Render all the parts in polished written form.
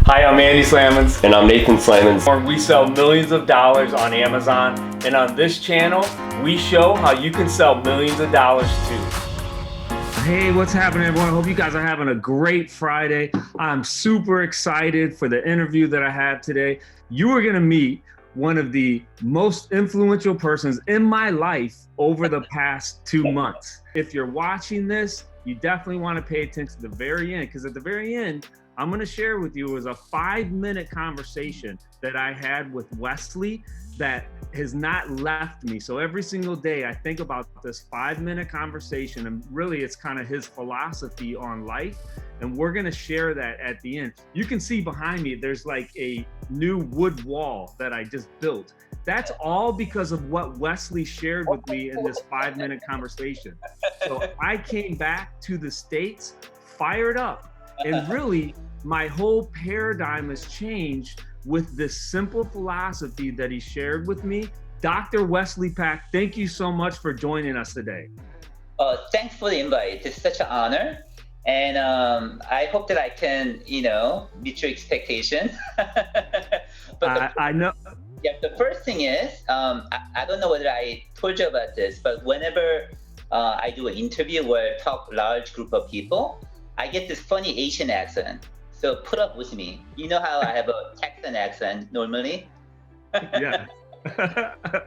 Hi, I'm Andy Slamans. And I'm Nathan Slamans. We sell millions of dollars on Amazon, and on this channel, we show how you can sell millions of dollars too. Hey, what's happening, everyone? I hope you guys are having a great Friday. I'm super excited for the interview that I have today. You are going to meet one of the most influential persons in my life over the past 2 months. If you're watching this, you definitely want to pay attention to the very end, because at the very end, I'm going to share with you was a 5-minute conversation that I had with Wesley that has not left me. So every single day I think about this 5-minute conversation, and really it's kind of his philosophy on life. And we're going to share that at the end. You can see behind me, there's like a new wood wall that I just built. That's all because of what Wesley shared with me in this 5-minute conversation. So I came back to the States fired up. And really, my whole paradigm has changed with this simple philosophy that he shared with me. Dr. Wesley Pack, thank you so much for joining us today. Thanks for the invite. It's such an honor. And I hope that I can, meet your expectation. I know. Yeah, the first thing is, I don't know whether I told you about this, but whenever I do an interview where I talk large group of people, I get this funny Asian accent. So put up with me. You know how I have a Texan accent normally? Yeah.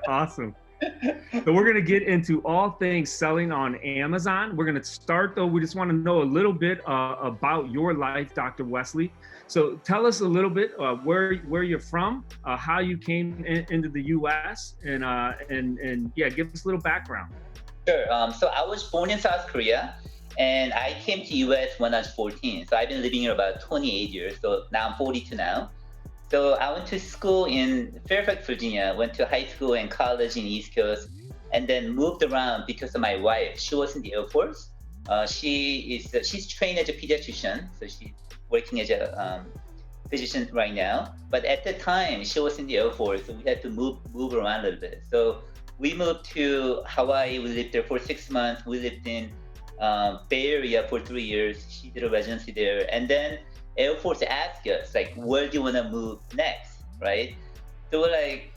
Awesome. So we're going to get into all things selling on Amazon. We're going to start, though. We just want to know a little bit about your life, Dr. Wesley. So tell us a little bit where you're from, how you came into the U.S., and yeah, give us a little background. Sure. So I was born in South Korea. And I came to US when I was 14. So I've been living here about 28 years. So now I'm 42 now. So I went to school in Fairfax, Virginia, went to high school and college in East Coast, and then moved around because of my wife. She was in the Air Force. She's trained as a pediatrician. So she's working as a physician right now. But at the time, she was in the Air Force. So we had to move around a little bit. So we moved to Hawaii. We lived there for 6 months. We lived in Bay Area for 3 years. She did a residency there, and then Air Force asked us like, where do you want to move next, right? So we're like,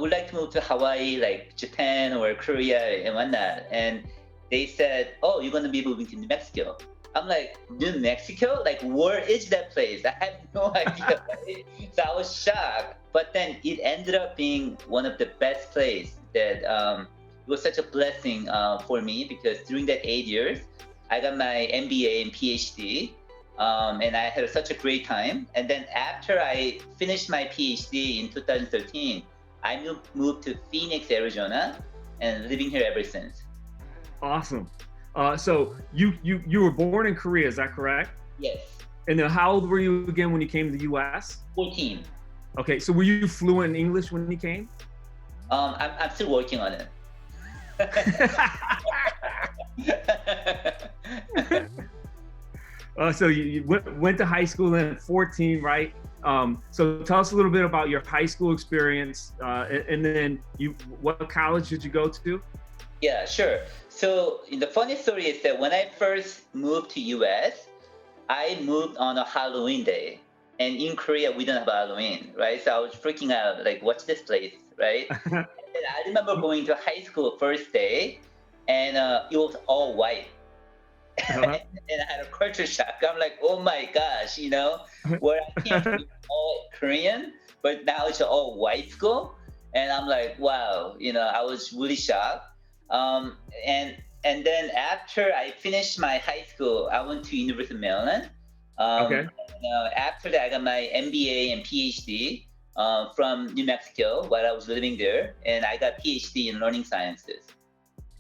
we'd like to move to Hawaii, like Japan or Korea and whatnot. And they said, oh, you're going to be moving to New Mexico. I'm like, New Mexico? Like, where is that place? I have no idea. Right? So I was shocked, but then it ended up being one of the best places that it was such a blessing for me, because during that 8 years, I got my MBA and PhD, and I had such a great time. And then after I finished my PhD in 2013, I moved to Phoenix, Arizona, and living here ever since. Awesome. So you were born in Korea, is that correct? Yes. And then how old were you again when you came to the U.S.? 14. Okay, so were you fluent in English when you came? I'm still working on it. So you went to high school then at 14, right? So tell us a little bit about your high school experience, and then what college did you go to? Yeah, sure. So the funny story is that when I first moved to US, I moved on a Halloween day. And in Korea, we don't have Halloween, right? So I was freaking out, like, what's this place, right? And I remember going to high school first day, and it was all white. Uh-huh. And I had a culture shock. I'm like, oh my gosh, where I came from all Korean, but now it's all white school. And I'm like, wow, I was really shocked. And then after I finished my high school, I went to University of Maryland. Okay. After that, I got my MBA and PhD from New Mexico while I was living there, and I got PhD in learning sciences.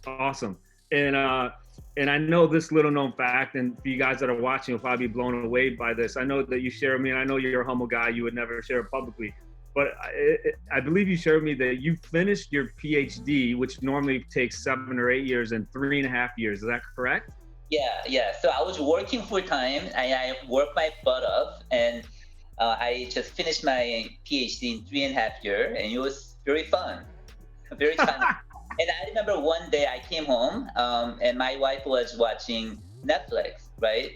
Awesome. And I know this little known fact, and for you guys that are watching, you'll probably be blown away by this. I know that you share with me, and I know you're a humble guy, you would never share it publicly, but I believe you shared with me that you finished your PhD, which normally takes 7 or 8 years, in 3.5 years. Is that correct? Yeah. So I was working full time, and I worked my butt off, and I just finished my PhD in 3.5 years, and it was very fun, very challenging. And I remember one day I came home, and my wife was watching Netflix, right?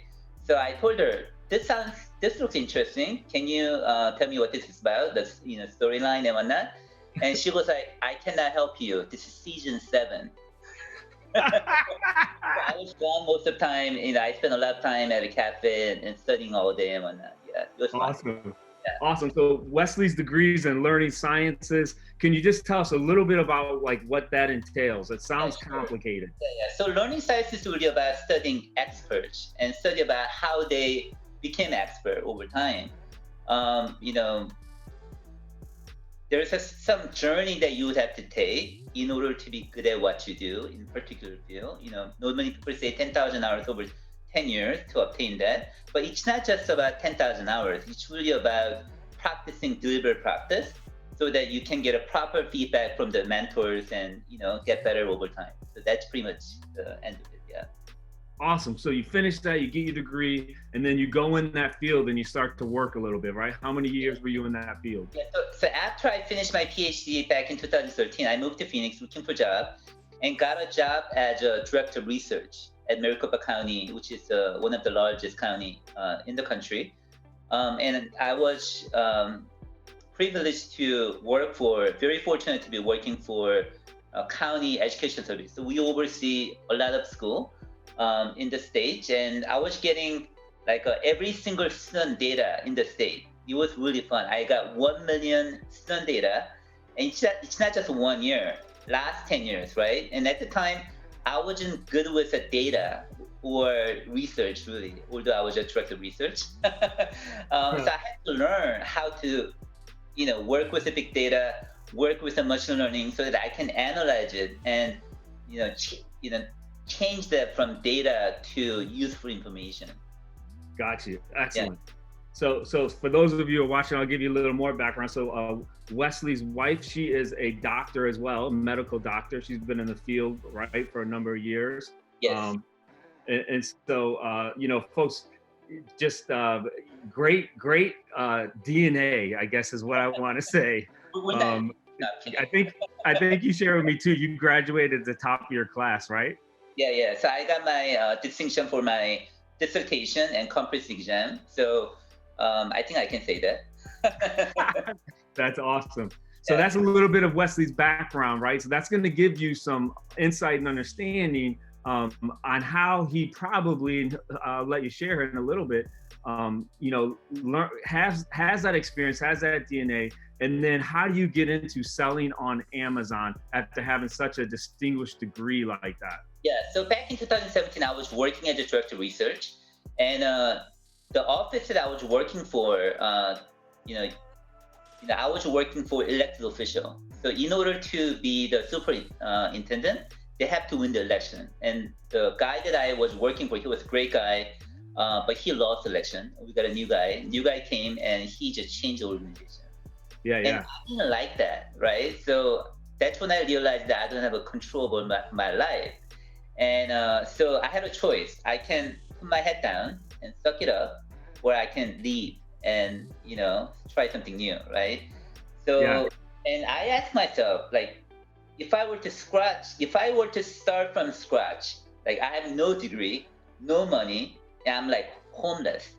So I told her, this sounds this looks interesting. Can you tell me what this is about? The storyline and whatnot. And she was like, I cannot help you. This is season 7. So I was gone most of the time. I spent a lot of time at a cafe and studying all day and whatnot. Yeah, it was fun. Awesome. Yeah. Awesome. So Wesley's degrees in learning sciences. Can you just tell us a little bit about like what that entails? It sounds complicated. Yeah. So learning science is really about studying experts and study about how they became expert over time. There's some journey that you would have to take in order to be good at what you do in a particular field. Not many people say 10,000 hours over 10 years to obtain that, but it's not just about 10,000 hours. It's really about practicing deliberate practice so that you can get a proper feedback from the mentors and, get better over time. So that's pretty much the end of it, yeah. Awesome. So you finish that, you get your degree, and then you go in that field and you start to work a little bit, right? How many years were you in that field? Yeah, so after I finished my PhD back in 2013, I moved to Phoenix looking for a job and got a job as a director of research at Maricopa County, which is one of the largest county in the country. And I was privileged to very fortunate to be working for county education service. So we oversee a lot of school in the state, and I was getting like every single student data in the state. It was really fun. I got 1 million student data, and it's not just 1 year, last 10 years, right? And at the time, I wasn't good with the data or research really, although I was a director of research. So I had to learn how to, work with the big data, work with the machine learning so that I can analyze it and, change that from data to useful information. Got you. Excellent. Yeah. So for those of you who are watching, I'll give you a little more background. So Wesley's wife, she is a doctor as well, a medical doctor. She's been in the field, right, for a number of years. Yes. And so, folks, just great DNA, I guess is what I want to say. I think you shared with me too, you graduated at the top of your class, right? Yeah. So I got my distinction for my dissertation and conference exam. So I think I can say that. That's awesome. So that's a little bit of Wesley's background, right? So that's going to give you some insight and understanding on how he probably, let you share it in a little bit, has that experience, has that DNA, and then how do you get into selling on Amazon after having such a distinguished degree like that? Yeah, so back in 2017, I was working as a director of research, and the office that I was working for, I was working for elected official. So in order to be the superintendent, they have to win the election. And the guy that I was working for, he was a great guy, but he lost the election. We got a new guy. New guy came and he just changed the organization. Yeah. And I didn't like that, right? So that's when I realized that I don't have a control over my life. And so I had a choice. I can put my head down and suck it up, or I can leave and, try something new, right? So, and I asked myself, like, if I were to start from scratch, like I have no degree, no money, and I'm like homeless,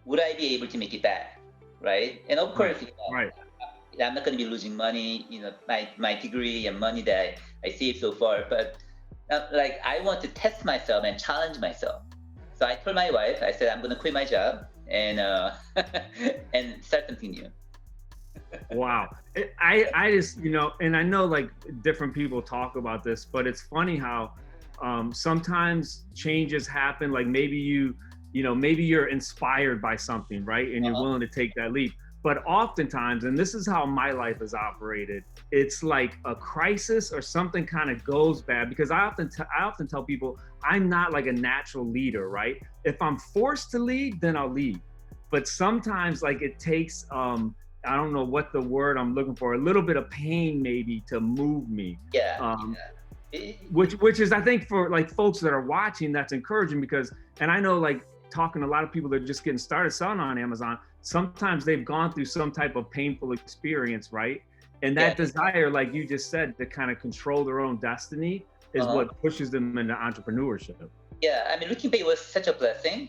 would I be able to make it back, right? And of course, I'm not going to be losing money, my degree and money that I saved so far, but like I want to test myself and challenge myself. So I told my wife, I said, I'm going to quit my job and and start something new. Wow. I just, and I know like different people talk about this, but it's funny how sometimes changes happen. Like maybe maybe you're inspired by something, right? And you're willing to take that leap. But oftentimes, and this is how my life has operated, it's like a crisis or something kind of goes bad, because I often tell people I'm not like a natural leader, right? If I'm forced to lead, then I'll lead. But sometimes like it takes, I don't know what the word I'm looking for, a little bit of pain maybe to move me. Which is, I think, for like folks that are watching, that's encouraging, because, and I know like talking to a lot of people that are just getting started selling on Amazon, sometimes they've gone through some type of painful experience, right? And that desire, like you just said, to kind of control their own destiny is what pushes them into entrepreneurship. Yeah, I mean, looking back, it was such a blessing.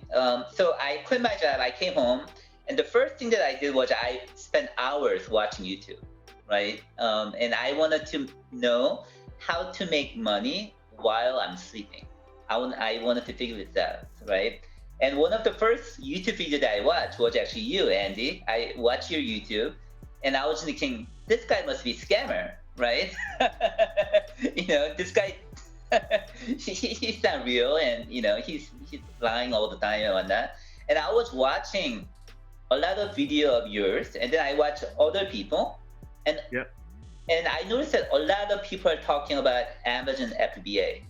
So I quit my job. I came home, and the first thing that I did was I spent hours watching YouTube, right? And I wanted to know how to make money while I'm sleeping. I wanted to figure this out, right? And one of the first YouTube videos that I watched was actually you, Andy. I watched your YouTube, and I was thinking, this guy must be a scammer, right? This guy he's not real, and he's lying all the time and whatnot. And I was watching a lot of video of yours, and then I watch other people, and Yep. and I noticed that a lot of people are talking about Amazon FBA,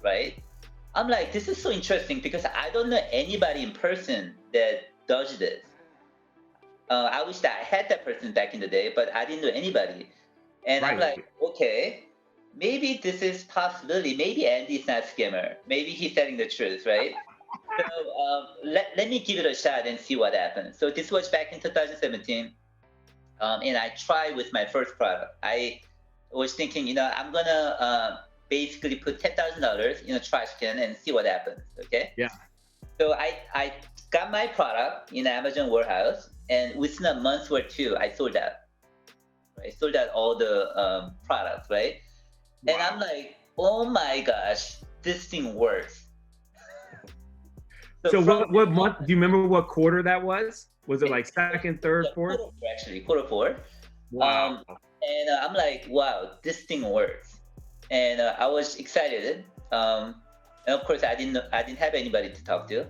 right? I'm like, this is so interesting because I don't know anybody in person that does this. I wish that I had that person back in the day, but I didn't know anybody. And I'm Right. like, okay, maybe this is possibility. Maybe Andy's not a scammer. Maybe he's telling the truth, right? So let me give it a shot and see what happens. So this was back in 2017, and I tried with my first product. I was thinking, I'm gonna basically put $10,000 in a trash can and see what happens. Okay. Yeah. So I got my product in Amazon warehouse, and within a month or two, I sold out. Right, sold out all the products, right? And Wow. I'm like, oh my gosh, this thing works. So from what month? Do you remember what quarter that was? Was it like second, third, yeah, fourth? quarter four. Wow. And I'm like, wow, this thing works. And I was excited. And of course, I didn't have anybody to talk to.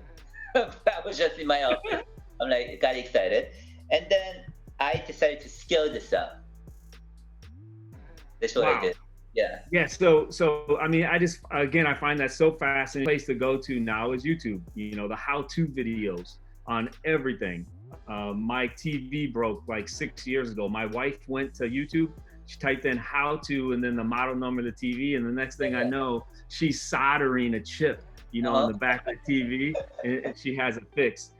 I was just in my office. I'm like, got excited, and then I decided to scale this up. That's what I Wow. did. Yeah. Yeah. So I mean, I find that so fascinating. The place to go to now is YouTube. The how-to videos on everything. My TV broke like 6 years ago. My wife went to YouTube. She typed in how to, and then the model number of the TV, and the next thing I know, she's soldering a chip, on the back of the TV, and she has it fixed.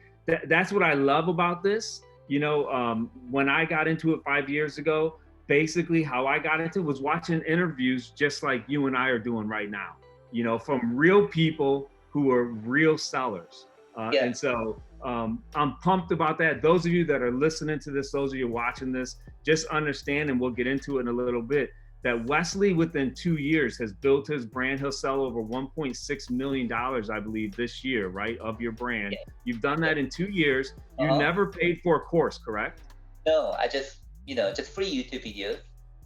That's what I love about this. When I got into it 5 years ago, basically how I got into it was watching interviews just like you and I are doing right now, from real people who are real sellers. Yeah. And so I'm pumped about that. Those of you that are listening to this, those of you watching this, just understand, and we'll get into it in a little bit, that Wesley within 2 years has built his brand. He'll sell over $1.6 million, I believe, this year, right, of your brand. Yeah. You've done that in 2 years. You never paid for a course, correct? No, I just free YouTube videos.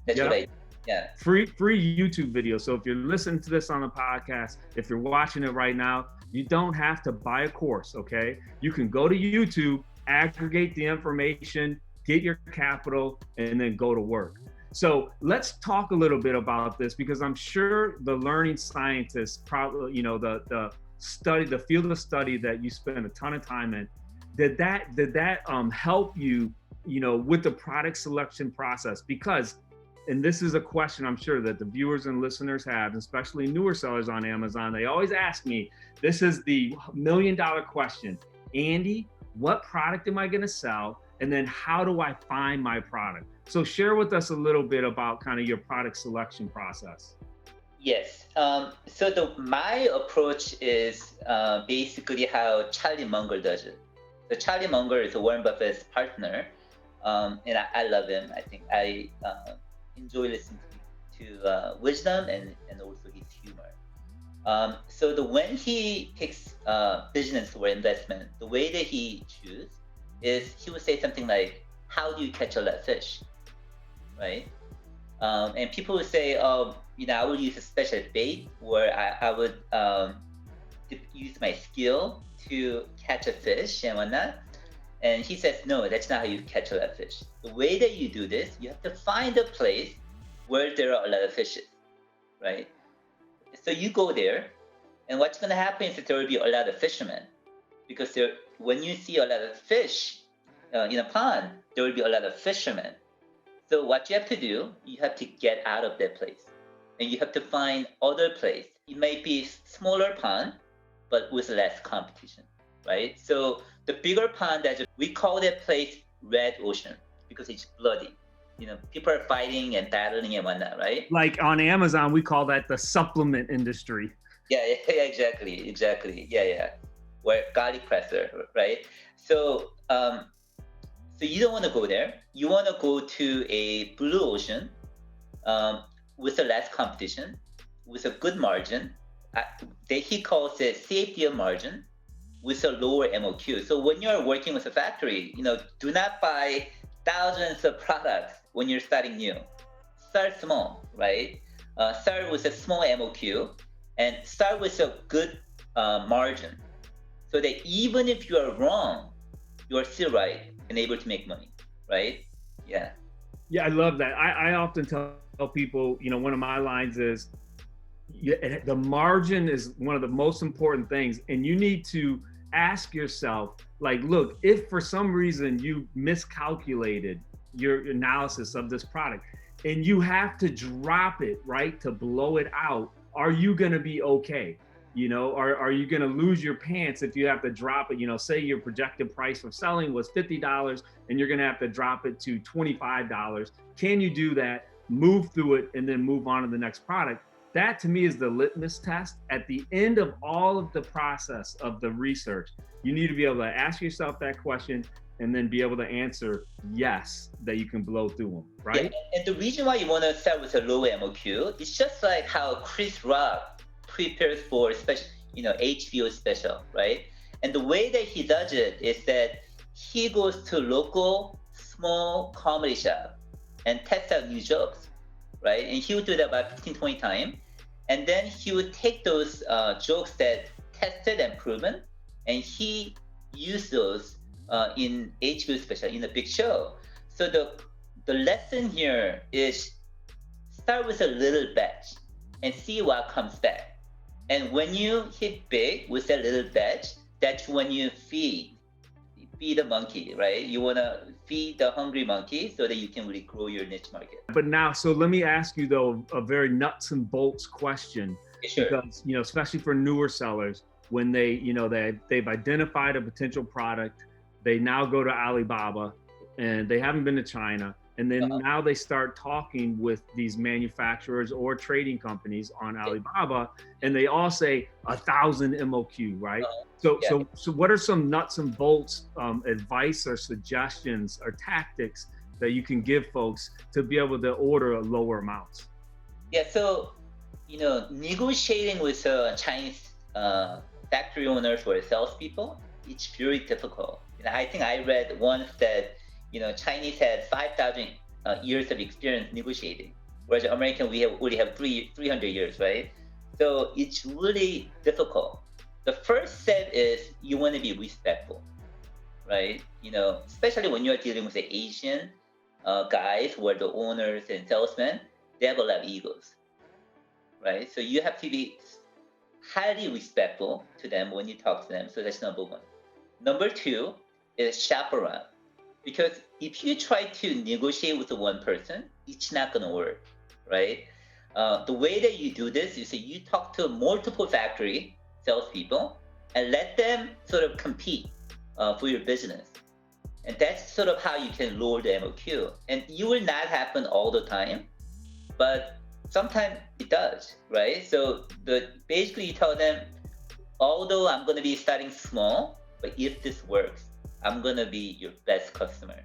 That's what I do. Yeah. Free YouTube videos. So if you're listening to this on a podcast, if you're watching it right now, you don't have to buy a course, okay? You can go to YouTube, aggregate the information, get your capital, and then go to work. So let's talk a little bit about this, because I'm sure the learning scientists, probably, the field of study that you spend a ton of time in, did that help you, with the product selection process? Because, and this is a question I'm sure that the viewers and listeners have, especially newer sellers on Amazon, they always ask me, this is the $1 million question. Andy, what product am I going to sell? And then how do I find my product? So share with us a little bit about kind of your product selection process. Yes. So my approach is basically how Charlie Munger does it. So Charlie Munger is Warren Buffett's partner, and I love him. I think I enjoy listening to wisdom and also his humor. So when he picks business or investment, the way that he chooses is he would say something like, "How do you catch a lot of fish?" Right? And people would say, "Oh, I would use a special bait, or I would use my skill to catch a fish and whatnot." And he says, "No, that's not how you catch a lot of fish. The way that you do this, you have to find a place where there are a lot of fishes, right? So you go there, and what's going to happen is that there will be a lot of fishermen, because when you see a lot of fish in a pond, there will be a lot of fishermen. So what you have to do, you have to get out of that place, and you have to find other place. It might be smaller pond, but with less competition, right? So the bigger pond, we call that place red ocean, because it's bloody. People are fighting and battling and whatnot, right? Like on Amazon, we call that the supplement industry. Yeah, exactly. Yeah. Where garlic presser, right? So, so you don't want to go there. You want to go to a blue ocean um, with a less competition, with a good margin. Uh, he calls it safety of margin with a lower MOQ. So when you're working with a factory, do not buy thousands of products when you're starting new. Start small, right? Start with a small MOQ and start with a good margin so that even if you are wrong, you are still right and able to make money, right? Yeah. Yeah, I love that. I often tell people, one of my lines is, the margin is one of the most important things, and you need to ask yourself, like, look, if for some reason you miscalculated your analysis of this product and you have to drop it, right, to blow it out, are you going to be okay? Are you going to lose your pants if you have to drop it? Say your projected price for selling was $50 and you're going to have to drop it to $25. Can you do that, move through it, and then move on to the next product? That to me is the litmus test. At the end of all of the process of the research, you need to be able to ask yourself that question and then be able to answer yes, that you can blow through them, right? Yeah, and the reason why you want to start with a low MOQ is just like how Chris Rock prepares for special, HBO special, right? And the way that he does it is that he goes to local small comedy shop and tests out new jokes, right? And he would do that about 15, 20 times. And then he would take those jokes that tested and proven, and he used those in HBO special, in a big show. So the lesson here is start with a little batch and see what comes back. And when you hit big with that little batch, that's when you feed the monkey, right? You want to feed the hungry monkey so that you can really grow your niche market. But now, so let me ask you though, a very nuts and bolts question. Sure. Because, especially for newer sellers, when they've identified a potential product, they now go to Alibaba and they haven't been to China. And then now they start talking with these manufacturers or trading companies on Alibaba, and they all say 1,000 MOQ, right? So what are some nuts and bolts advice or suggestions or tactics that you can give folks to be able to order lower amounts? Yeah, so negotiating with Chinese factory owners or salespeople, it's very difficult. I think I read once that Chinese had 5,000 years of experience negotiating, whereas American we only have 300 years, right? So it's really difficult. The first step is you want to be respectful, right? Especially when you're dealing with the Asian guys who are the owners and salesmen, they have a lot of egos, right? So you have to be highly respectful to them when you talk to them. So that's number one. Number two is shop around. Because if you try to negotiate with one person, it's not going to work, right? The way that you do this is that you talk to multiple factory salespeople and let them sort of compete for your business. And that's sort of how you can lower the MOQ. And it will not happen all the time, but sometimes it does, right? So basically you tell them, although I'm going to be starting small, but if this works, I'm going to be your best customer.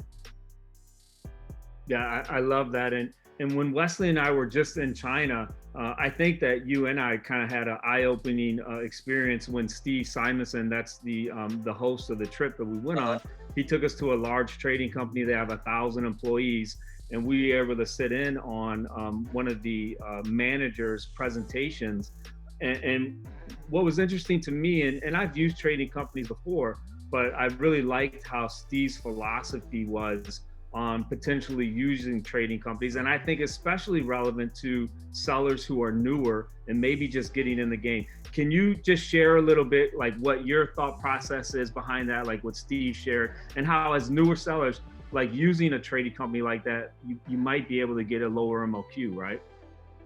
Yeah, I love that. And when Wesley and I were just in China, I think that you and I kind of had an eye-opening experience when Steve Simonson, that's the host of the trip that we went on, he took us to a large trading company. They have 1,000 employees, and we were able to sit in on one of the managers' presentations. And what was interesting to me, and I've used trading companies before, but I really liked how Steve's philosophy was on potentially using trading companies. And I think especially relevant to sellers who are newer and maybe just getting in the game. Can you just share a little bit like what your thought process is behind that, like what Steve shared, and how as newer sellers, like using a trading company like that, you might be able to get a lower MOQ, right?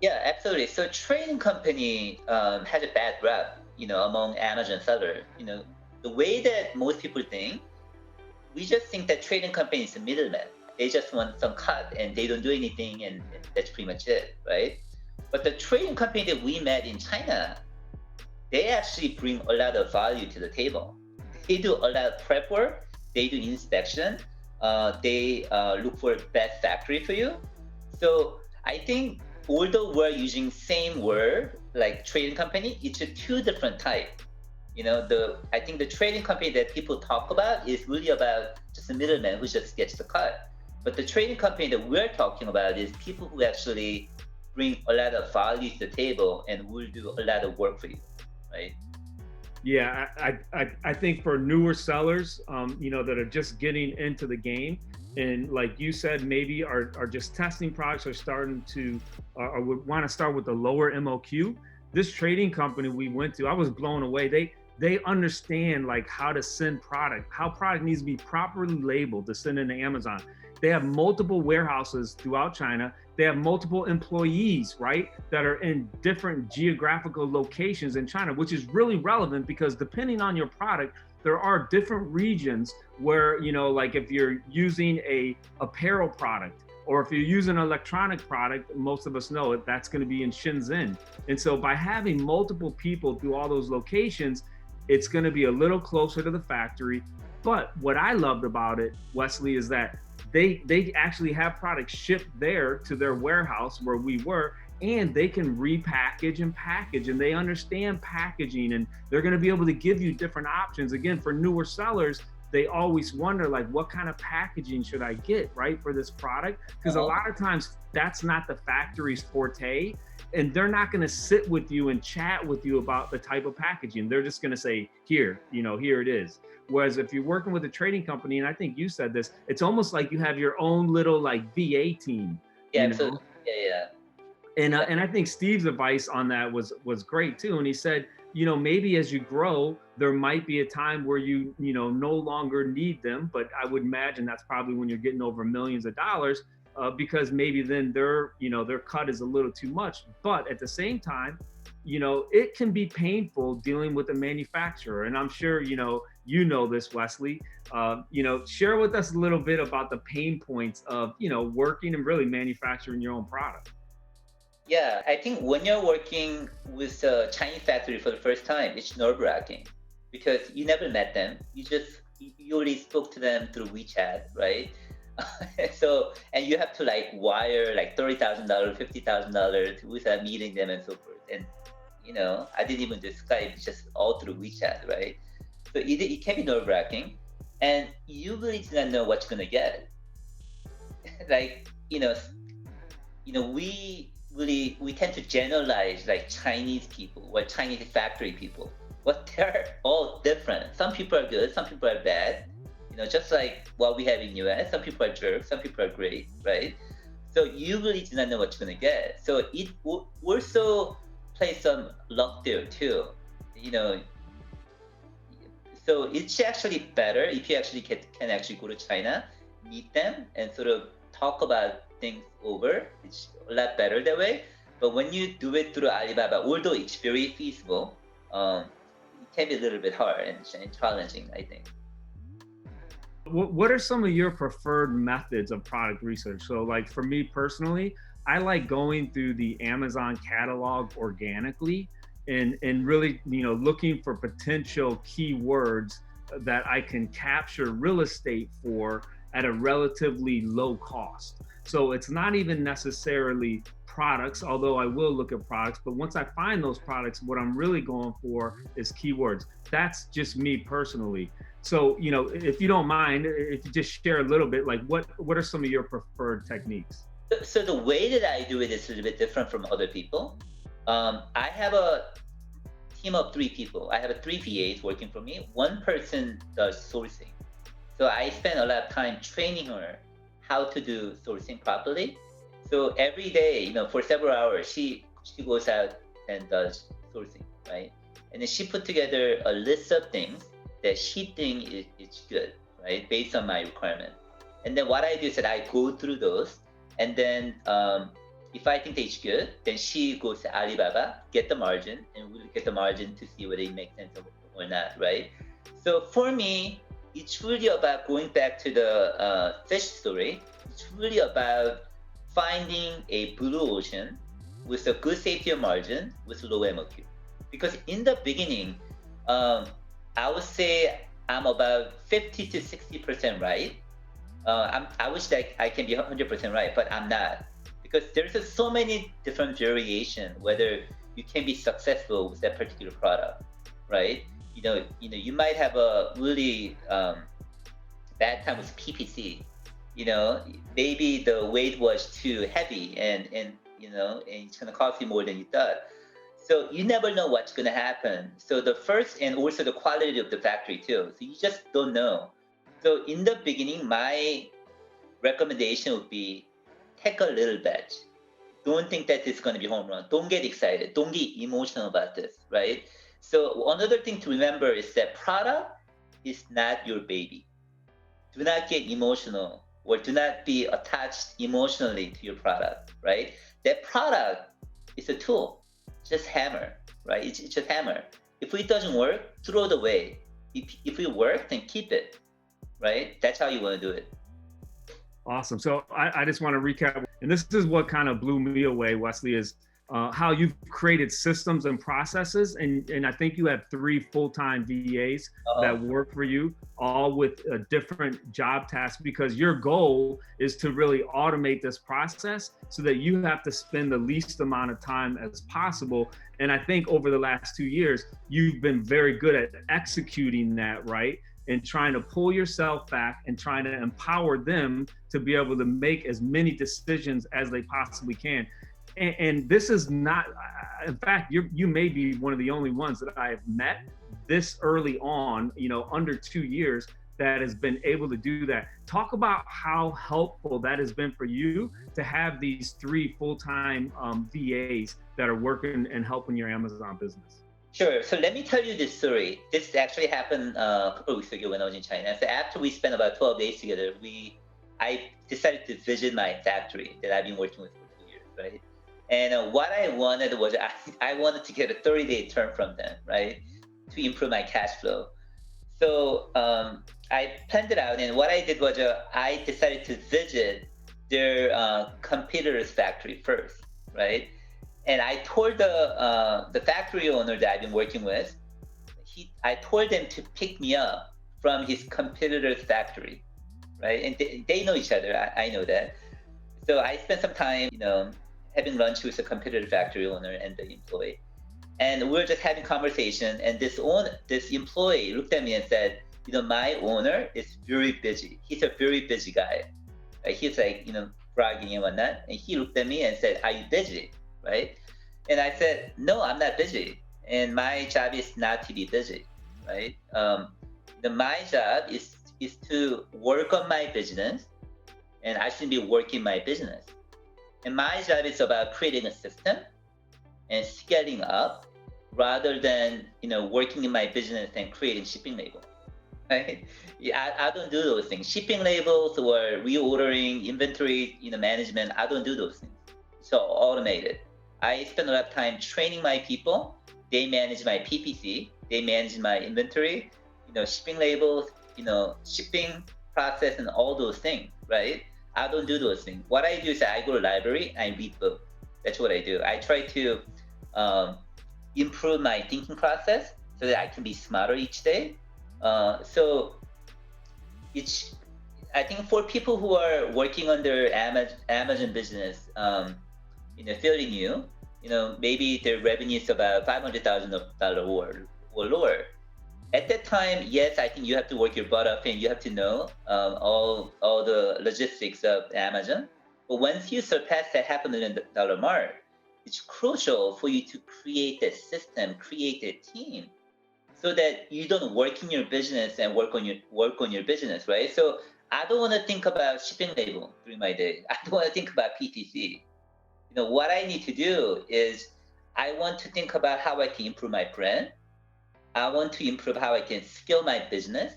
Yeah, absolutely. So trading company has a bad rep, among Amazon sellers. The way that most people think, we just think that trading company is a middleman. They just want some cut and they don't do anything, and that's pretty much it, right? But the trading company that we met in China, they actually bring a lot of value to the table. They do a lot of prep work, they do inspection, they look for best factory for you. So I think although we're using same word like trading company, it's a two different type. I think the trading company that people talk about is really about just a middleman who just gets the cut. But the trading company that we're talking about is people who actually bring a lot of value to the table and will do a lot of work for you, right? Yeah, I think for newer sellers, that are just getting into the game, and like you said, maybe are just testing products or starting to, or would want to start with the lower MOQ. This trading company we went to, I was blown away. They understand like how to send product, how product needs to be properly labeled to send into Amazon. They have multiple warehouses throughout China. They have multiple employees, right, that are in different geographical locations in China, which is really relevant because depending on your product, there are different regions where, like if you're using a apparel product or if you're using an electronic product, most of us know it, that's going to be in Shenzhen. And so by having multiple people through all those locations, it's going to be a little closer to the factory. But what I loved about it, Wesley, is that they actually have products shipped there to their warehouse where we were, and they can repackage and package, and they understand packaging, and they're going to be able to give you different options. Again, for newer sellers, they always wonder like, what kind of packaging should I get, right, for this product? Because a lot of times that's not the factory's forte, and they're not going to sit with you and chat with you about the type of packaging. They're just going to say, here it is. Whereas if you're working with a trading company, and I think you said this, it's almost like you have your own little like VA team. Yeah, absolutely. Yeah. And I think Steve's advice on that was great too. And he said, maybe as you grow, there might be a time where you no longer need them. But I would imagine that's probably when you're getting over millions of dollars, because maybe then their cut is a little too much. But at the same time, it can be painful dealing with a manufacturer. And I'm sure, this, Wesley. Share with us a little bit about the pain points of, working and really manufacturing your own product. Yeah, I think when you're working with a Chinese factory for the first time, it's nerve-wracking because you never met them. You only spoke to them through WeChat, right? And you have to like wire like $30,000, $50,000 without meeting them and so forth. And I didn't even do Skype, just all through WeChat, right? So it can be nerve-wracking, and you really do not know what you're gonna get. Like we tend to generalize like Chinese people or Chinese factory people. But they're all different. Some people are good, some people are bad. Just like what we have in US, some people are jerks, some people are great, right? So you really do not know what you're gonna get. So it also plays some luck there too. So it's actually better if you actually can actually go to China, meet them, and sort of talk about things over. It's a lot better that way. But when you do it through Alibaba, although it's very feasible, it can be a little bit hard and challenging, I think. What are some of your preferred methods of product research? So like for me personally, I like going through the Amazon catalog organically and really, looking for potential keywords that I can capture real estate for at a relatively low cost. So it's not even necessarily products, although I will look at products, but once I find those products, what I'm really going for is keywords. That's just me personally. So, if you don't mind, if you just share a little bit, like what are some of your preferred techniques? So the way that I do it is a little bit different from other people. I have a team of 3 people. I have 3 VAs working for me. One person does sourcing. So I spend a lot of time training her how to do sourcing properly. So every day, for several hours, she goes out and does sourcing, right? And then she put together a list of things that she thinks is good, right? Based on my requirement. And then what I do is that I go through those, and then if I think it's good, then she goes to Alibaba, get the margin, and we'll get the margin to see whether it makes sense or not, right? So for me, it's really about going back to the fish story. It's really about finding a blue ocean with a good safety margin with low MOQ. Because in the beginning, I would say I'm about 50 to 60% right. I wish that I can be 100% right, but I'm not, because there's just so many different variation whether you can be successful with that particular product, right? You might have a really bad time with PPC. Maybe the weight was too heavy, and it's gonna cost you more than you thought. So you never know what's gonna happen. So the first, and also the quality of the factory too. So you just don't know. So in the beginning, my recommendation would be take a little batch. Don't think that it's going to be home run. Don't get excited. Don't get emotional about this, right? So another thing to remember is that product is not your baby. Do not get emotional, or do not be attached emotionally to your product, right? That product is a tool. Just hammer, right? It's just hammer. If it doesn't work, throw it away. If it works, then keep it, right? That's how you want to do it. Awesome. So I just want to recap, and this is what kind of blew me away, Wesley, is how you've created systems and processes. And I think you have 3 full-time VAs that work for you, all with a different job tasks, because your goal is to really automate this process so that you have to spend the least amount of time as possible. And I think over the last 2 years, you've been very good at executing that, right? And trying to pull yourself back and trying to empower them to be able to make as many decisions as they possibly can. And this is not, in fact, you may be one of the only ones that I have met this early on, under 2 years, that has been able to do that. Talk about how helpful that has been for you to have these 3 full-time VAs that are working and helping your Amazon business. Sure. So let me tell you this story. This actually happened a couple of weeks ago when I was in China. So after we spent about 12 days together, I decided to visit my factory that I've been working with for 2 years, right? And what I wanted was I wanted to get a 30-day term from them, right, to improve my cash flow. So I planned it out, and what I did was I decided to visit their competitor's factory first, right? And I told the factory owner that I've been working with, I told them to pick me up from his competitor's factory, right? And they know each other. I know that. So I spent some time, having lunch with the competitor factory owner and the employee, and we were just having conversation. And this employee looked at me and said, my owner is very busy. He's a very busy guy. He's like, bragging and whatnot. And he looked at me and said, "Are you busy?" Right? And I said, "No, I'm not busy. And my job is not to be busy, right? My job is to work on my business, and I shouldn't be working my business. And my job is about creating a system and scaling up, rather than working in my business and creating shipping label, right? I don't do those things. Shipping labels or reordering, inventory, management. I don't do those things. So automated. I spend a lot of time training my people. They manage my PPC. They manage my inventory, shipping labels, shipping process, and all those things, right? I don't do those things. What I do is I go to library, I read books. That's what I do. I try to improve my thinking process so that I can be smarter each day. So I think for people who are working on their Amazon business, fairly new, maybe their revenue is about $500,000 or lower. At that time, yes, I think you have to work your butt off and you have to know all the logistics of Amazon. But once you surpass that $500,000 mark, it's crucial for you to create a system, create a team, so that you don't work in your business and work on your business, right? So I don't want to think about shipping label during my day. I don't want to think about PTC. What I need to do is I want to think about how I can improve my brand. I want to improve how I can scale my business,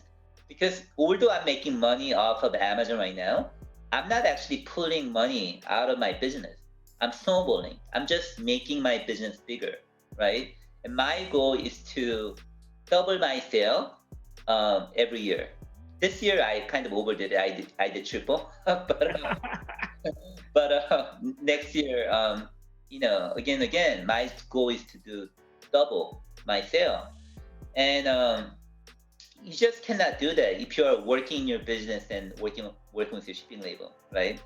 because although I'm making money off of Amazon right now, I'm not actually pulling money out of my business. I'm snowballing. I'm just making my business bigger, right? And my goal is to double my sale every year. This year I kind of overdid it. I did triple, but next year, again, my goal is to do double my sale. And you just cannot do that if you're working in your business and working with your shipping label, right?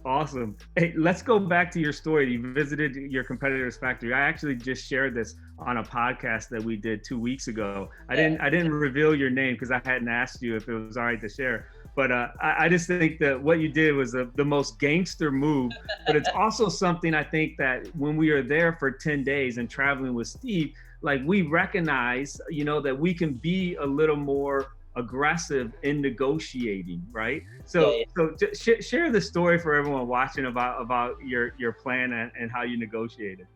Awesome. Hey, let's go back to your story. You visited your competitor's factory. I actually just shared this on a podcast that we did 2 weeks ago. I didn't reveal your name because I hadn't asked you if it was all right to share. But I just think that what you did was the most gangster move. But it's also something I think that when we are there for 10 days and traveling with Steve, like we recognize, that we can be a little more aggressive in negotiating, right? So share the story for everyone watching about your plan and how you negotiated.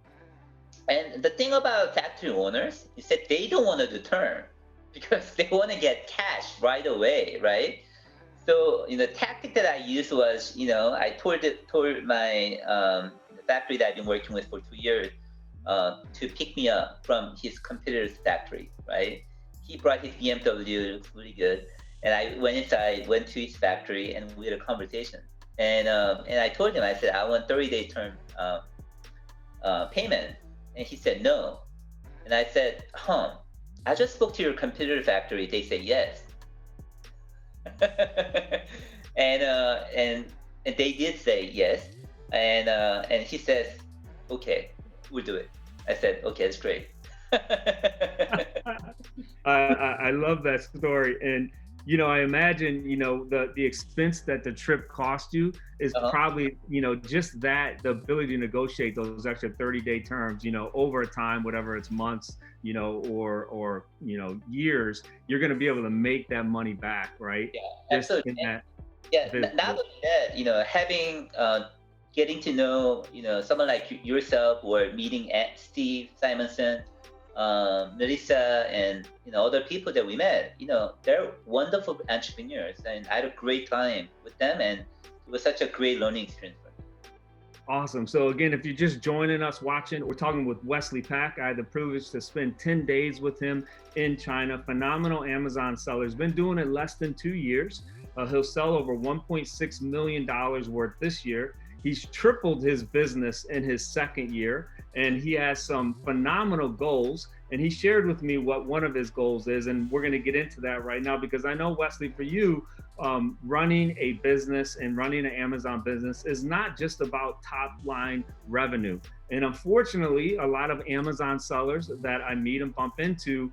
And the thing about factory owners is that they don't want to do term because they want to get cash right away, right? So the tactic that I used was, I told my factory that I've been working with for 2 years to pick me up from his competitor's factory, right? He brought his BMW, it looks really good. And I went inside, went to his factory, and we had a conversation. And I told him, I said, I want 30-day term payment. And he said, no. And I said, I just spoke to your computer factory. They said yes. and they did say yes. And he says, okay, we'll do it. I said, okay, that's great. I love that story. And, I imagine, the expense that the trip cost you is probably, just that, the ability to negotiate those extra 30-day terms, over time, whatever it's months, or years, you're going to be able to make that money back, right? Yeah, absolutely. Not only that, having, getting to know, someone like yourself or meeting Steve Simonson, Melissa, and other people that we met, they're wonderful entrepreneurs, and I had a great time with them, and it was such a great learning experience for me. Awesome. So again, if you're just joining us watching, we're talking with Wesley Pak. I had the privilege to spend 10 days with him in China. Phenomenal Amazon seller. He's been doing it less than 2 years. He'll sell over $1.6 million worth this year. He's tripled his business in his second year, and he has some phenomenal goals. And he shared with me what one of his goals is, and we're going to get into that right now, because I know, Wesley, for you, running a business and running an Amazon business is not just about top line revenue. And unfortunately, a lot of Amazon sellers that I meet and bump into,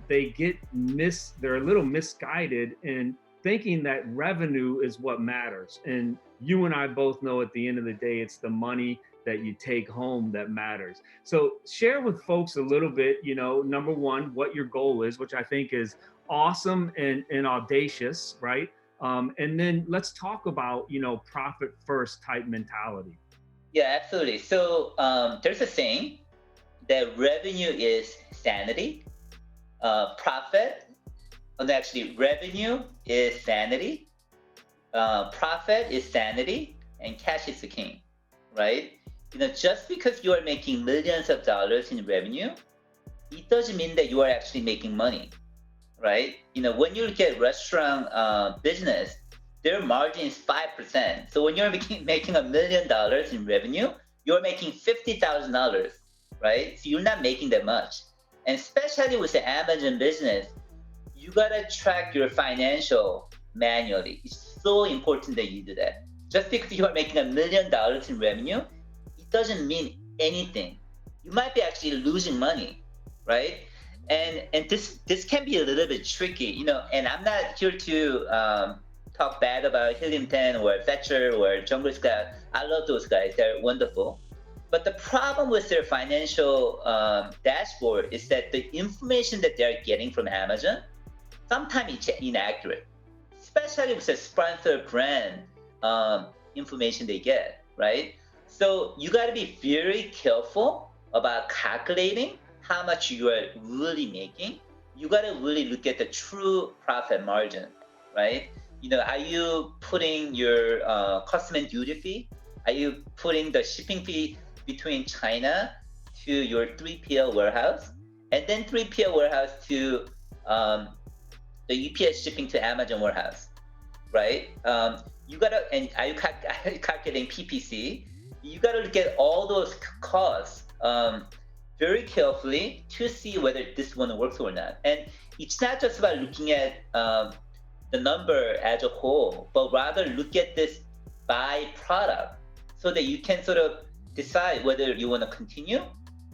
they're a little misguided in thinking that revenue is what matters. And you and I both know at the end of the day, it's the money that you take home that matters. So share with folks a little bit, number one, what your goal is, which I think is awesome and audacious, right? And then let's talk about, profit first type mentality. Yeah, absolutely. So there's a saying that revenue is sanity, revenue is sanity, profit is sanity, and cash is the king, right? Just because you are making millions of dollars in revenue, it doesn't mean that you are actually making money, right? When you look at restaurant business, their margin is 5%. So when you're making $1 million in revenue, you're making $50,000, right? So you're not making that much. And especially with the Amazon business, you gotta track your financial manually. It's so important that you do that. Just because you are making $1 million in revenue, it doesn't mean anything. You might be actually losing money, right? And this can be a little bit tricky, and I'm not here to talk bad about Helium 10 or Fetcher or Jungle Scout. I love those guys, they're wonderful. But the problem with their financial dashboard is that the information that they're getting from Amazon, sometimes it's inaccurate, especially with the sponsored brand information they get, right? So you got to be very careful about calculating how much you are really making. You got to really look at the true profit margin, right? Are you putting your custom and duty fee? Are you putting the shipping fee between China to your 3PL warehouse, and then 3PL warehouse to the UPS shipping to Amazon warehouse, right? You gotta, and are you calculating PPC? You gotta look at all those costs very carefully to see whether this one works or not. And it's not just about looking at the number as a whole, but rather look at this by product so that you can sort of decide whether you want to continue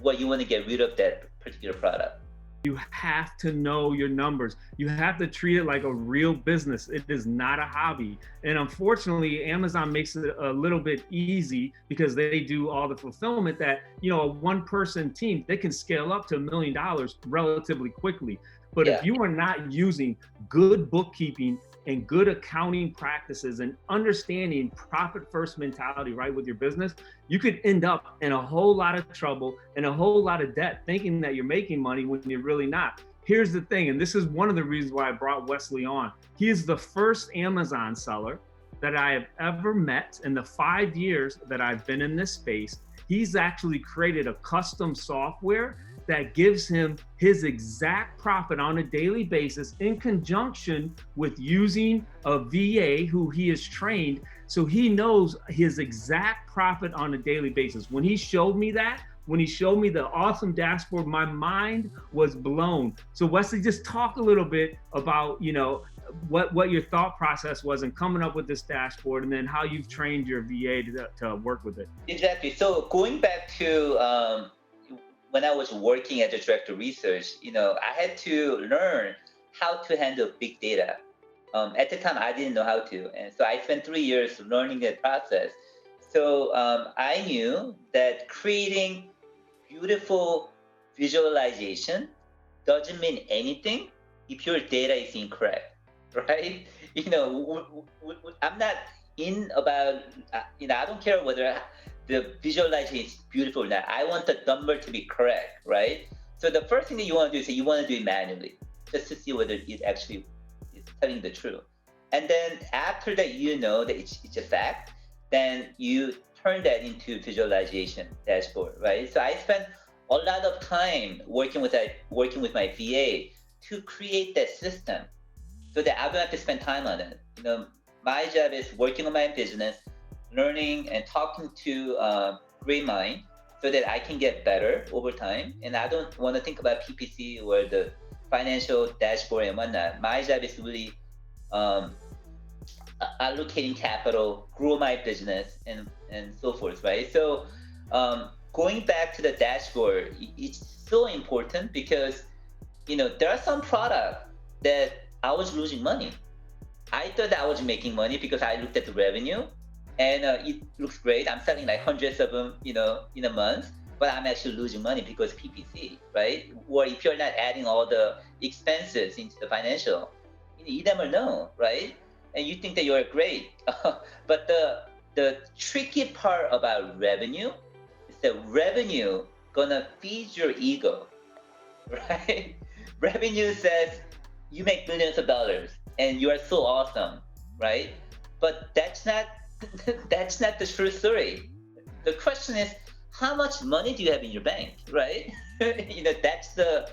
or you want to get rid of that particular product. You have to know your numbers. You have to treat it like a real business. It is not a hobby. And unfortunately, Amazon makes it a little bit easy because they do all the fulfillment that, you know, a one-person team, they can scale up to $1 million relatively quickly. But if you are not using good bookkeeping and good accounting practices and understanding profit first mentality, right, with your business, you could end up in a whole lot of trouble and a whole lot of debt thinking that you're making money when you're really not. Here's the thing, and this is one of the reasons why I brought Wesley on. He is the first Amazon seller that I have ever met in the 5 years that I've been in this space. He's actually created a custom software that gives him his exact profit on a daily basis in conjunction with using a VA who he has trained. So he knows his exact profit on a daily basis. When he showed me that, when he showed me the awesome dashboard, my mind was blown. So Wesley, just talk a little bit about, you know, what your thought process was in coming up with this dashboard, and then how you've trained your VA to work with it. Exactly. So going back to when I was working as a director of research, you know, I had to learn how to handle big data. At the time, I didn't know how to. And so I spent 3 years learning that process. So I knew that creating beautiful visualization doesn't mean anything if your data is incorrect, right? You know, I'm not in about, you know, I don't care whether the visualization is beautiful or not. I want the number to be correct, right? So the first thing that you want to do is you want to do it manually, just to see whether it actually is telling the truth. And then after that, you know that it's a fact, then you turn that into visualization dashboard, right? So I spent a lot of time working with my VA to create that system so that I don't have to spend time on it. You know, my job is working on my business, learning and talking to great mind so that I can get better over time. And I don't want to think about PPC or the financial dashboard and whatnot. My job is really allocating capital, grow my business, and so forth, right? So going back to the dashboard, it's so important because, you know, there are some products that I was losing money. I thought I was making money because I looked at the revenue, and it looks great. I'm selling like hundreds of them, you know, in a month, but I'm actually losing money because PPC, right? Or if you're not adding all the expenses into the financial, you never know, right? And you think that you're great. But the tricky part about revenue is that revenue gonna feed your ego, right? Revenue says you make millions of dollars and you are so awesome, right? But that's not the true story. The question is, how much money do you have in your bank, right? You know, that's the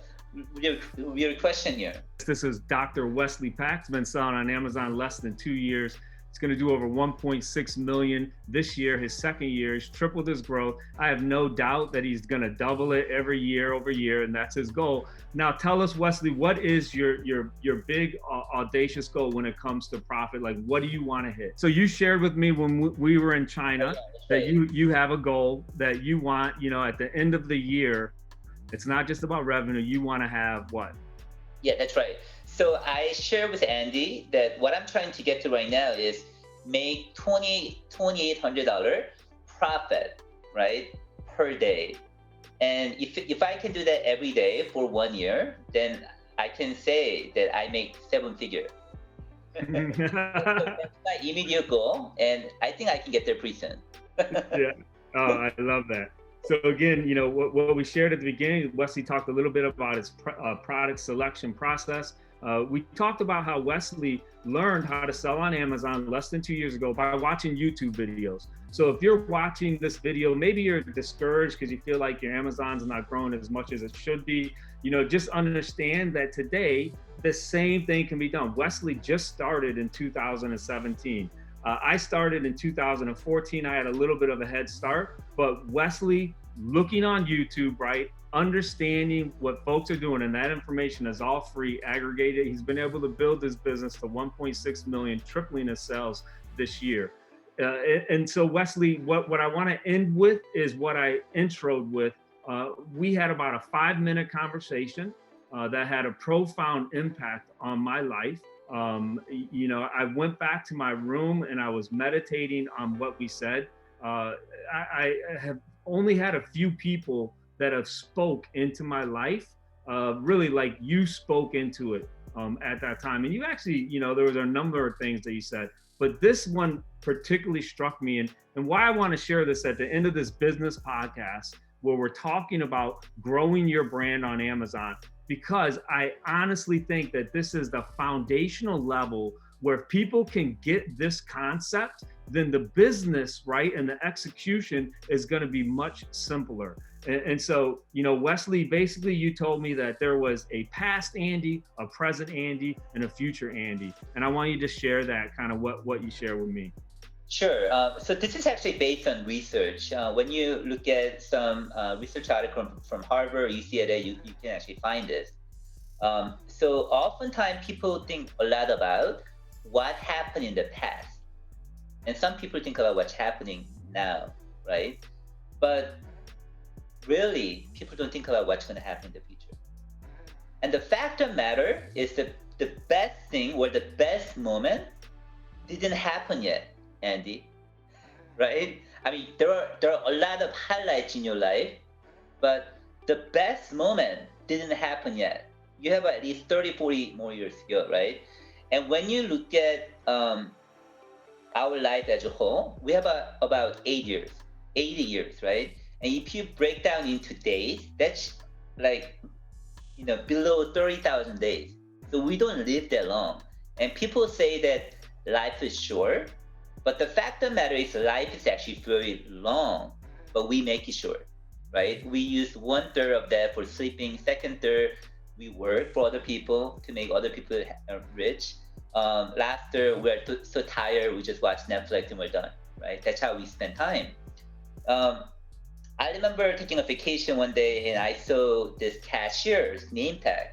real question here. This is Dr. Wesley Pack's been selling on Amazon less than 2 years. It's going to do over 1.6 million this year. His second year, he's tripled his growth. I have no doubt that he's going to double it every year over year, and that's his goal. Now, tell us, Wesley, what is your big audacious goal when it comes to profit? Like, what do you want to hit? So you shared with me when we were in China that you have a goal that you want, you know, at the end of the year. It's not just about revenue. You want to have what? Yeah, that's right. So I shared with Andy that what I'm trying to get to right now is make $2,800 profit, right, per day. And if I can do that every day for 1 year, then I can say that I make 7 figures. So that's my immediate goal, and I think I can get there pretty soon. Yeah. Oh, I love that. So again, you know, what we shared at the beginning, Wesley talked a little bit about his product selection process. We talked about how Wesley learned how to sell on Amazon less than 2 years ago by watching YouTube videos. So if you're watching this video, maybe you're discouraged because you feel like your Amazon's not growing as much as it should be, you know, just understand that today, the same thing can be done. Wesley just started in 2017. I started in 2014. I had a little bit of a head start, but Wesley looking on YouTube, right? Understanding what folks are doing, and that information is all free, aggregated. He's been able to build his business to 1.6 million, tripling his sales this year. And so, Wesley, what I want to end with is what I introed with. We had about a 5-minute conversation that had a profound impact on my life. I went back to my room and I was meditating on what we said. I have only had a few people that have spoke into my life, really like you spoke into it at that time. And you actually, there was a number of things that you said, but this one particularly struck me. And why I want to share this at the end of this business podcast, where we're talking about growing your brand on Amazon, because I honestly think that this is the foundational level where if people can get this concept, then the business, right, and the execution is going to be much simpler. And so, Wesley, basically you told me that there was a past Andy, a present Andy, and a future Andy. And I want you to share that kind of what you share with me. Sure. So this is actually based on research. When you look at some research article from Harvard or UCLA, you can actually find this. So oftentimes people think a lot about what happened in the past. And some people think about what's happening now, right? But really, people don't think about what's going to happen in the future. And the fact of the matter is that the best thing or the best moment didn't happen yet, Andy, right? I mean, there are a lot of highlights in your life, but the best moment didn't happen yet. You have at least 30, 40 more years to go, right? And when you look at our life as a whole, we have about 80 years, right? And if you break down into days, that's like, below 30,000 days. So we don't live that long. And people say that life is short, but the fact of the matter is life is actually very long, but we make it short, right? We use 1/3 of that for sleeping, 2/3 we work for other people to make other people rich. Last third, we're so tired, we just watch Netflix and we're done, right? That's how we spend time. I remember taking a vacation one day and I saw this cashier's name tag,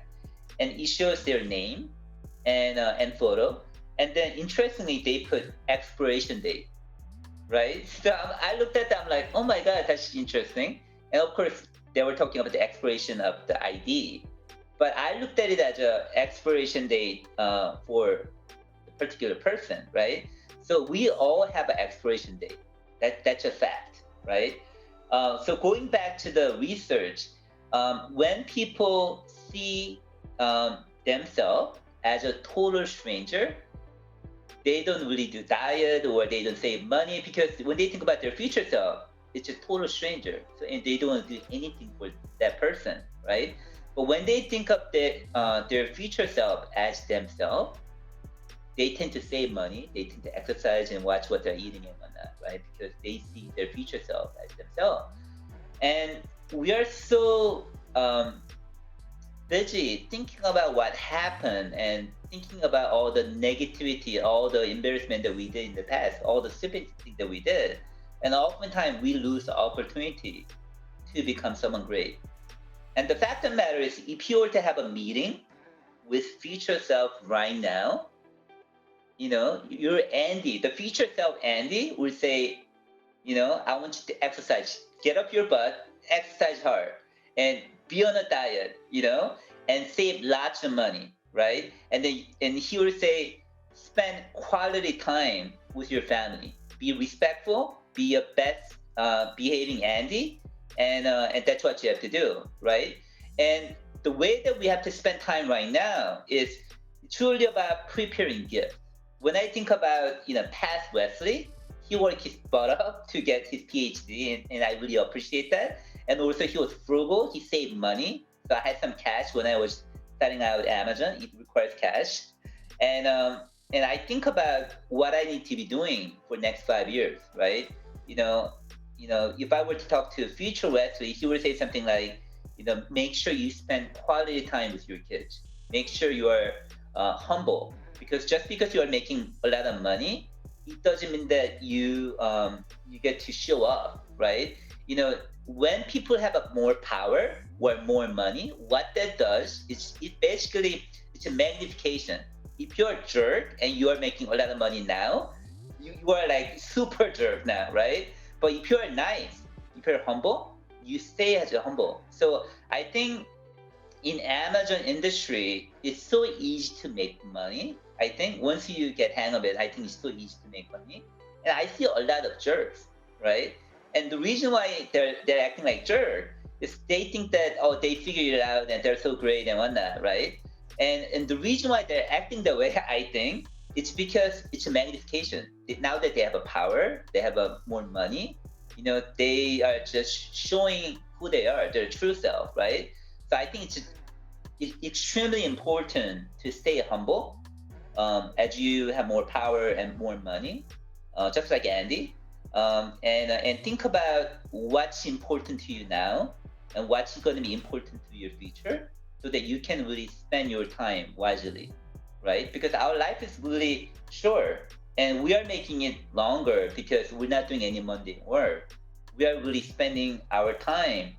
and it shows their name and photo, and then interestingly they put expiration date, right? So I looked at that, I'm like, oh my god, that's interesting. And of course they were talking about the expiration of the ID, but I looked at it as a expiration date for a particular person, right? So we all have an expiration date. That's a fact, right? So going back to the research, when people see themselves as a total stranger, they don't really do diet or they don't save money, because when they think about their future self, it's a total stranger. So, and they don't do anything for that person, right? But when they think of their future self as themselves, they tend to save money, they tend to exercise and watch what they're eating and whatnot, right? Because they see their future self as themselves. And we are so busy thinking about what happened and thinking about all the negativity, all the embarrassment that we did in the past, all the stupid things that we did. And oftentimes we lose the opportunity to become someone great. And the fact of the matter is, if you were to have a meeting with future self right now, you're Andy, the future self Andy would say, I want you to exercise, get up your butt, exercise hard, and be on a diet, and save lots of money, right? And he would say, spend quality time with your family, be respectful, be your best behaving Andy, and that's what you have to do, right? And the way that we have to spend time right now is truly about preparing gifts. When I think about past Wesley, he worked his butt off to get his PhD, and I really appreciate that. And also he was frugal, he saved money. So I had some cash when I was starting out Amazon. It requires cash. And I think about what I need to be doing for next 5 years, right? If I were to talk to future Wesley, he would say something like, make sure you spend quality time with your kids. Make sure you are humble, because just because you are making a lot of money, it doesn't mean that you get to show off, right? when people have a more power or more money, what that does is it's a magnification. If you're a jerk and you are making a lot of money now, you are like super jerk now, right? But if you're nice, if you're humble, you stay as a humble. So I think in Amazon industry, it's so easy to make money. I think once you get hang of it, I think it's so easy to make money. And I see a lot of jerks, right? And the reason why they're acting like jerk is they think that they figured it out and they're so great and whatnot, right? And the reason why they're acting that way, I think, it's because it's a magnification. Now that they have a power, they have a more money, they are just showing who they are, their true self, right? So I think it's extremely important to stay humble as you have more power and more money, just like Andy, and think about what's important to you now and what's going to be important to your future, so that you can really spend your time wisely, right? Because our life is really short, and we are making it longer because we're not doing any mundane work. We are really spending our time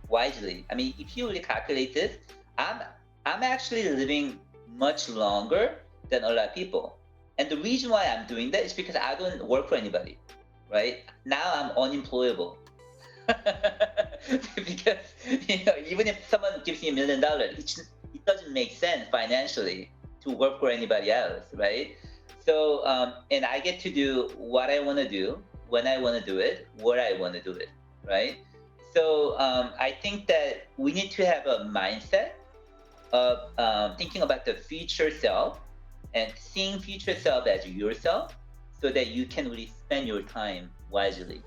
wisely. I mean, if you really calculate this, I'm actually living much longer than a lot of people. And the reason why I'm doing that is because I don't work for anybody, right? Now I'm unemployable. Because even if someone gives me $1 million, it doesn't make sense financially to work for anybody else, right? So and I get to do what I want to do, when I want to do it, where I want to do it, right? So I think that we need to have a mindset of thinking about the future self and seeing future self as yourself, so that you can really spend your time wisely.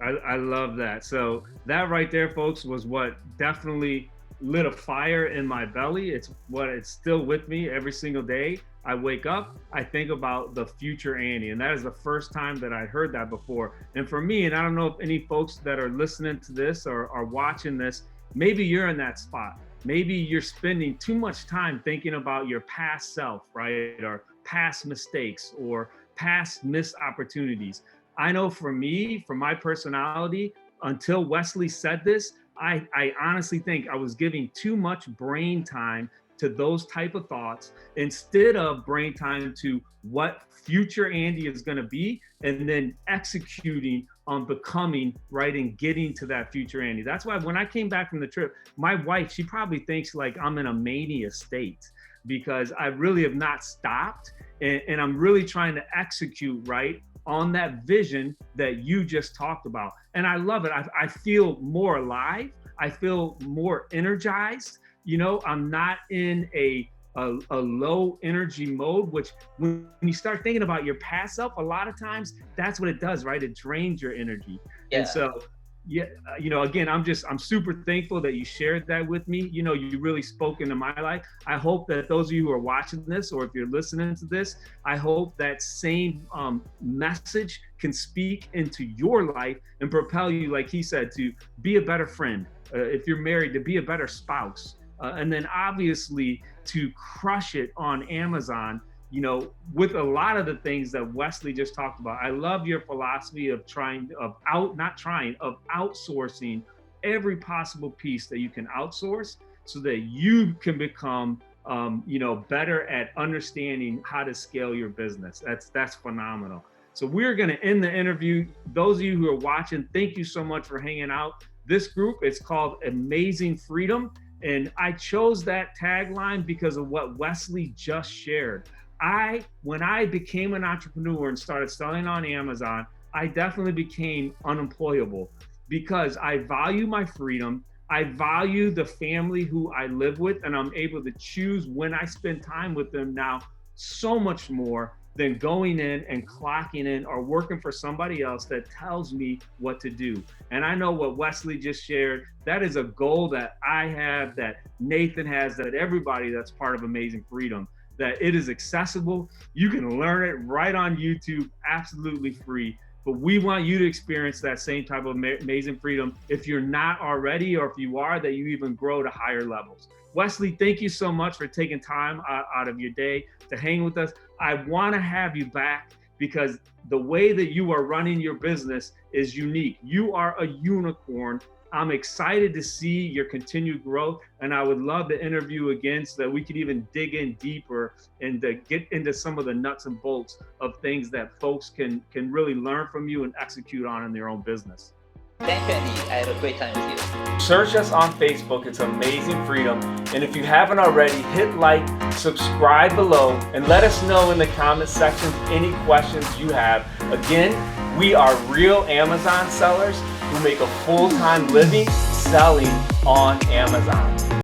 I love that. So that right there, folks, was what definitely lit a fire in my belly. It's still with me every single day. I wake up, I think about the future Andy, and that is the first time that I heard that before. And for me, and I don't know if any folks that are listening to this or are watching this, maybe you're in that spot. Maybe you're spending too much time thinking about your past self, right? Or past mistakes or past missed opportunities. I know for me, for my personality, until Wesley said this, I honestly think I was giving too much brain time to those type of thoughts instead of brain time to what future Andy is going to be, and then executing on becoming, right, and getting to that future Andy. That's why when I came back from the trip, my wife, she probably thinks like I'm in a mania state, because I really have not stopped, and I'm really trying to execute, right, on that vision that you just talked about. And I love it. I feel more alive. I feel more energized. I'm not in a low energy mode, which when you start thinking about your past self, a lot of times that's what it does, right? It drains your energy. Yeah. And so, again, I'm super thankful that you shared that with me. You really spoke into my life. I hope that those of you who are watching this, or if you're listening to this, I hope that same message can speak into your life and propel you, like he said, to be a better friend. If you're married, to be a better spouse. And then obviously to crush it on Amazon, with a lot of the things that Wesley just talked about. I love your philosophy of outsourcing every possible piece that you can outsource, so that you can become, better at understanding how to scale your business. That's phenomenal. So we're going to end the interview. Those of you who are watching, thank you so much for hanging out. This group is called Amazing Freedom. And I chose that tagline because of what Wesley just shared. When I became an entrepreneur and started selling on Amazon, I definitely became unemployable, because I value my freedom. I value the family who I live with, and I'm able to choose when I spend time with them now so much more than going in and clocking in or working for somebody else that tells me what to do. And I know what Wesley just shared, that is a goal that I have, that Nathan has, that everybody that's part of Amazing Freedom, that it is accessible. You can learn it right on YouTube, absolutely free. But we want you to experience that same type of amazing freedom. If you're not already, or if you are, that you even grow to higher levels. Wesley, thank you so much for taking time out of your day to hang with us. I want to have you back because the way that you are running your business is unique. You are a unicorn. I'm excited to see your continued growth, and I would love to interview again so that we could even dig in deeper and get into some of the nuts and bolts of things that folks can really learn from you and execute on in their own business. Thank you, Andy. I had a great time with you. Search us on Facebook. It's Amazing Freedom. And if you haven't already, hit like, subscribe below, and let us know in the comment section any questions you have. Again, we are real Amazon sellers who make a full-time living selling on Amazon.